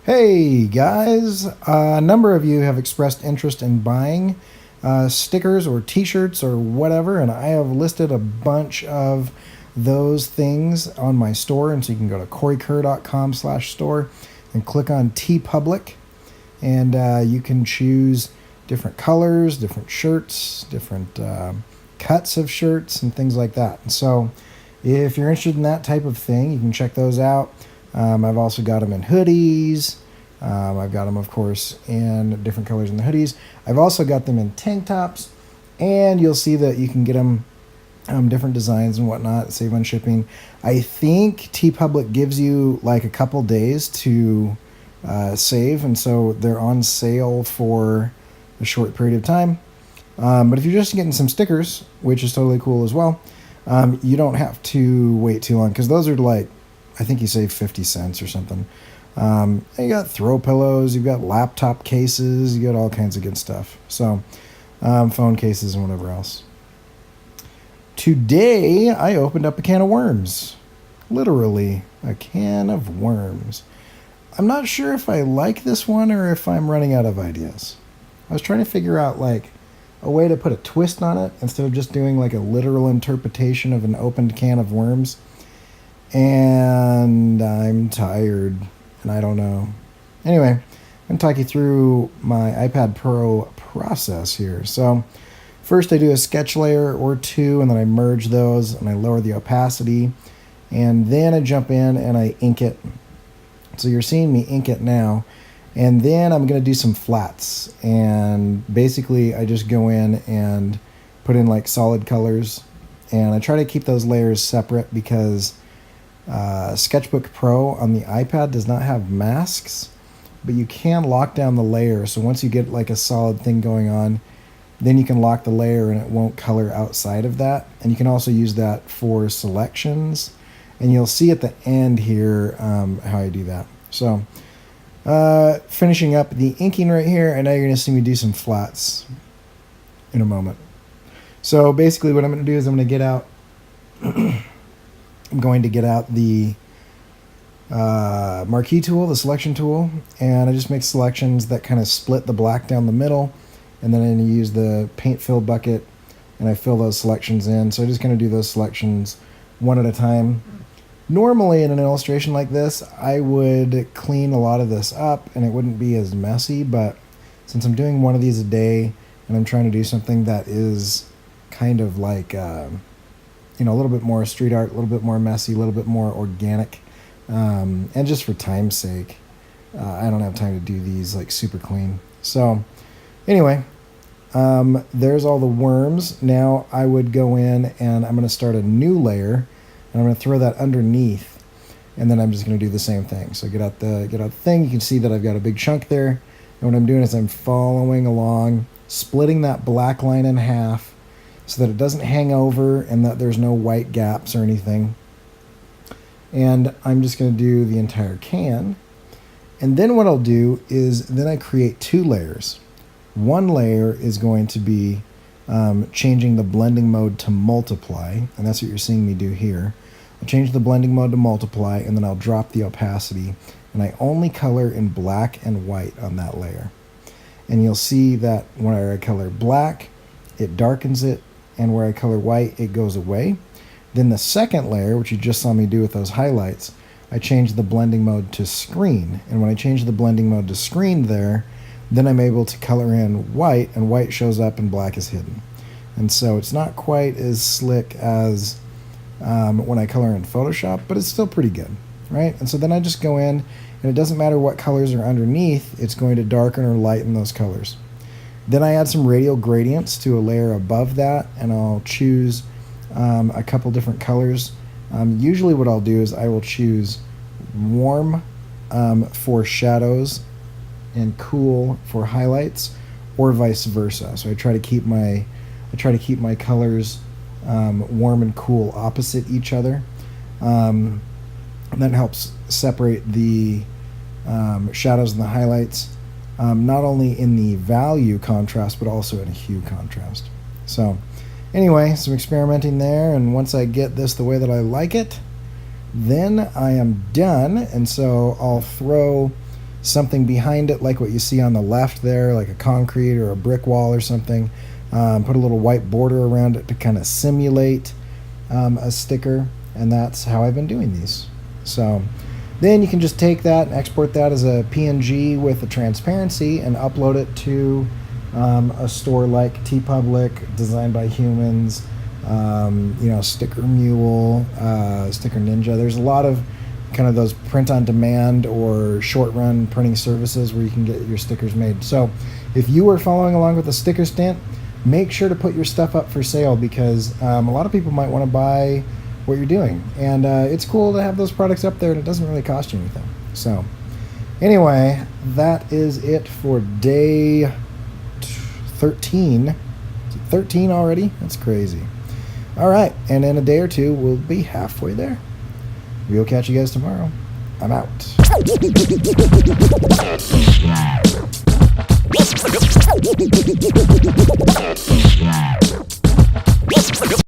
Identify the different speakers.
Speaker 1: Hey guys, a number of you have expressed interest in buying stickers or t-shirts or whatever, and I have listed a bunch of those things on my store, and so you can go to corykerr.com/store and click on TeePublic, and you can choose different colors, different shirts, different cuts of shirts, and things like that. And so if you're interested in that type of thing, you can check those out. I've also got them in hoodies. I've got them, of course, in different colors in the hoodies. I've also got them in tank tops, and you'll see that you can get them different designs and whatnot, save on shipping. I think TeePublic gives you like a couple days to save, and so they're on sale for a short period of time. But if you're just getting some stickers, which is totally cool as well, you don't have to wait too long, because those are like, I think you save 50 cents or something. You got throw pillows, you've got laptop cases, you got all kinds of good stuff. So, phone cases and whatever else. Today, I opened up a can of worms. Literally, a can of worms. I'm not sure if I like this one or if I'm running out of ideas. I was trying to figure out like a way to put a twist on it instead of just doing like a literal interpretation of an opened can of worms. And I'm tired, and I don't know. Anyway, I'm going to talk you through my iPad Pro process here. So first I do a sketch layer or two, and then I merge those, and I lower the opacity, and then I jump in and I ink it. So you're seeing me ink it now. And then I'm going to do some flats, and basically I just go in and put in like solid colors, and I try to keep those layers separate because Sketchbook Pro on the iPad does not have masks, but you can lock down the layer. So once you get like a solid thing going on, then you can lock the layer and it won't color outside of that. And you can also use that for selections, and you'll see at the end here how I do that. So finishing up the inking right here, and now you're going to see me do some flats in a moment. So basically what I'm going to do is I'm going to get out the marquee tool, the selection tool, and I just make selections that kind of split the black down the middle, and then I'm going to use the paint fill bucket and I fill those selections in. So I'm just going to do those selections one at a time. Normally in an illustration like this, I would clean a lot of this up and it wouldn't be as messy, but since I'm doing one of these a day and I'm trying to do something that is kind of like a little bit more street art, a little bit more messy, a little bit more organic, and just for time's sake, I don't have time to do these like super clean. So anyway, there's all the worms. Now I would go in and I'm going to start a new layer, and I'm going to throw that underneath, and then I'm just going to do the same thing. So get out the thing. You can see that I've got a big chunk there, and what I'm doing is I'm following along, splitting that black line in half so that it doesn't hang over and that there's no white gaps or anything. And I'm just going to do the entire can. And then what I'll do is then I create two layers. One layer is going to be changing the blending mode to multiply, and that's what you're seeing me do here. I'll change the blending mode to multiply, and then I'll drop the opacity, and I only color in black and white on that layer. And you'll see that when I color black, it darkens it, and where I color white, it goes away. Then the second layer, which you just saw me do with those highlights, I change the blending mode to screen, and when I change the blending mode to screen there, then I'm able to color in white, and white shows up and black is hidden. And so it's not quite as slick as when I color in Photoshop, but it's still pretty good, right? And so then I just go in, and it doesn't matter what colors are underneath, it's going to darken or lighten those colors. Then I add some radial gradients to a layer above that, and I'll choose a couple different colors. Usually what I'll do is I will choose warm for shadows and cool for highlights, or vice versa. So I try to keep my colors warm and cool opposite each other. And that helps separate the shadows and the highlights, not only in the value contrast, but also in a hue contrast. So anyway, some experimenting there, and once I get this the way that I like it, then I am done. And so I'll throw something behind it like what you see on the left there, like a concrete or a brick wall or something. Put a little white border around it to kind of simulate a sticker, and that's how I've been doing these. So then you can just take that and export that as a PNG with a transparency and upload it to a store like TeePublic, Designed by Humans, Sticker Mule, Sticker Ninja. There's a lot of kind of those print on demand or short run printing services where you can get your stickers made. So if you are following along with the sticker Stint, make sure to put your stuff up for sale, because a lot of people might want to buy what you're doing, and it's cool to have those products up there, and it doesn't really cost you anything. So anyway, that is it for day 13. 13 already? That's crazy. All right, and in a day or two we'll be halfway there. We'll catch you guys tomorrow. I'm out.